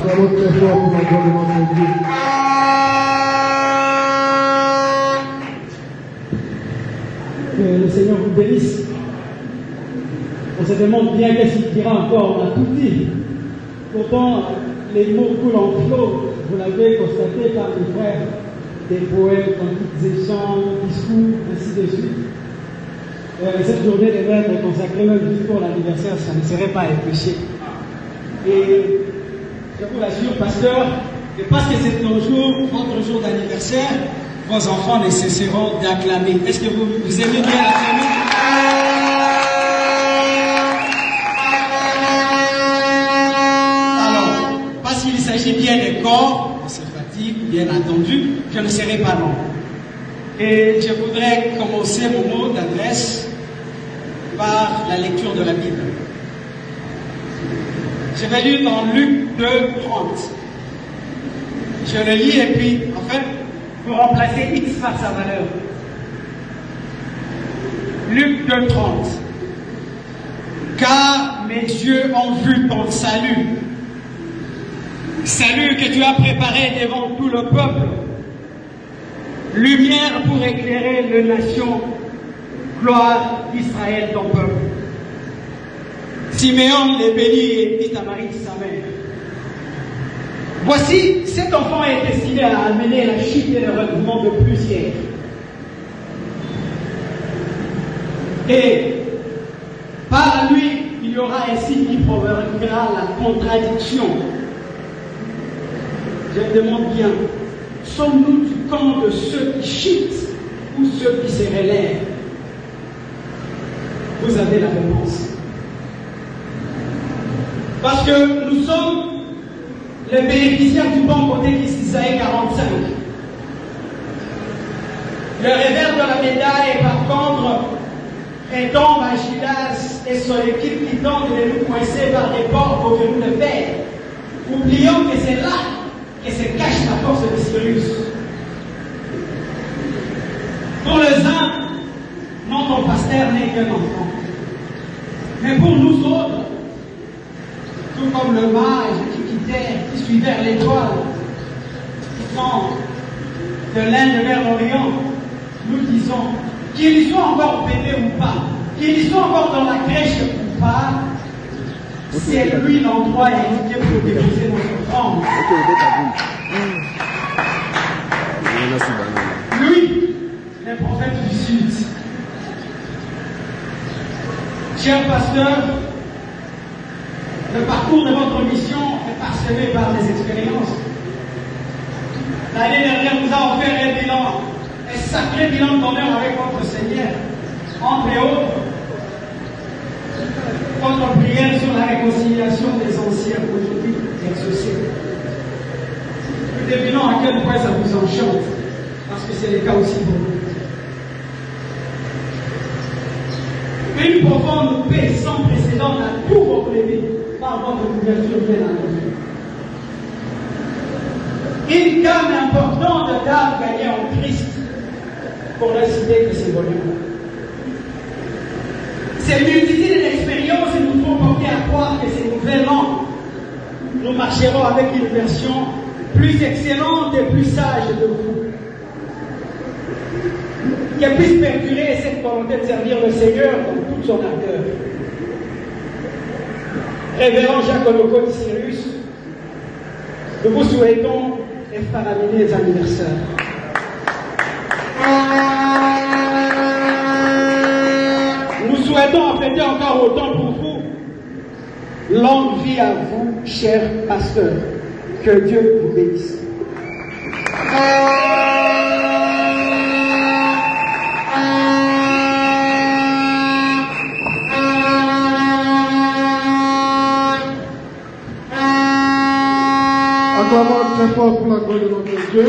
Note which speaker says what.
Speaker 1: Acclamons très fort pour la gloire de notre Dieu.
Speaker 2: Que le Seigneur vous bénisse. On se demande bien qu'est-ce qu'il dira encore, on a tout dit. Pourtant, les mots coulent en flot, vous l'avez constaté par les frères, des poèmes, des chants, discours, ainsi de suite. Cette journée devrait être consacrée même juste pour l'anniversaire, ça ne serait pas un péché. Et je vous l'assure, pasteur, que parce que c'est votre jour d'anniversaire, vos enfants ne cesseront d'acclamer. Est-ce que vous aimez bien acclamer? Alors, parce qu'il s'agit bien des corps, de ces fatigues, bien entendu, je ne serai pas long. Et je voudrais commencer mon mot d'adresse par la lecture de la Bible. Je vais lire dans Luc 2, 30. Je le lis et puis, en fait, vous remplacez X par sa valeur. Luc 2, 30. Car mes yeux ont vu ton salut. Salut que tu as préparé devant tout le peuple. Lumière pour éclairer les nations. Gloire d'Israël, ton peuple. Siméon les bénit et dit à Marie, sa mère. Voici, cet enfant est destiné à amener la chute et le relèvement de plusieurs. Et par lui, il y aura un signe qui provoquera la contradiction. Je demande bien, sommes-nous du camp de ceux qui chutent ou ceux qui se relèvent? Vous avez la réponse. Parce que nous sommes les bénéficiaires du bon côté d'Isaïe 45. Le revers de la médaille, par contre, est tombe à Judas et son équipe qui tente de nous coincer par des portes pour que nous le faire. Oublions que c'est là que se cache la force de Cyrus. Pour les uns, non, ton pasteur n'est qu'un enfant. Mais pour nous autres, tout comme le mage qui suivait l'étoile, qui sont de l'Inde vers l'Orient, nous disons qu'il y soit encore bébé ou pas, qu'il y soit encore dans la crèche ou pas, c'est lui l'endroit indiqué pour déposer notre offrande. Lui, le prophète du Sud. Cher pasteur, le parcours de votre mission est parsemé par des expériences. L'année dernière, vous a offert un bilan, un sacré bilan d'honneur avec votre Seigneur. Entre autres, votre prière sur la réconciliation des anciens aujourd'hui exaucés. Nous devinons à quel point ça vous enchante, parce que c'est le cas aussi pour nous. Une profonde paix sans précédent a tout reprévé par votre couverture bien entendu. Une gamme importante d'âmes gagnées en Christ, pour ne citer que ces bonheurs. Ces multitudes d'expériences nous font porter à croire que ces nouvelles langues, nous marcherons avec une version plus excellente et plus sage de vous. Qu'elle puisse perdurer cette volonté de servir le Seigneur dans toute son ardeur. Révérend Jacques Onoko de Cyrus, nous vous souhaitons un faramineux anniversaire. Nous souhaitons fêter encore autant pour vous. Longue vie à vous, cher pasteur. Que Dieu vous bénisse.
Speaker 1: Acclamons très fort pour la gloire de notre Dieu.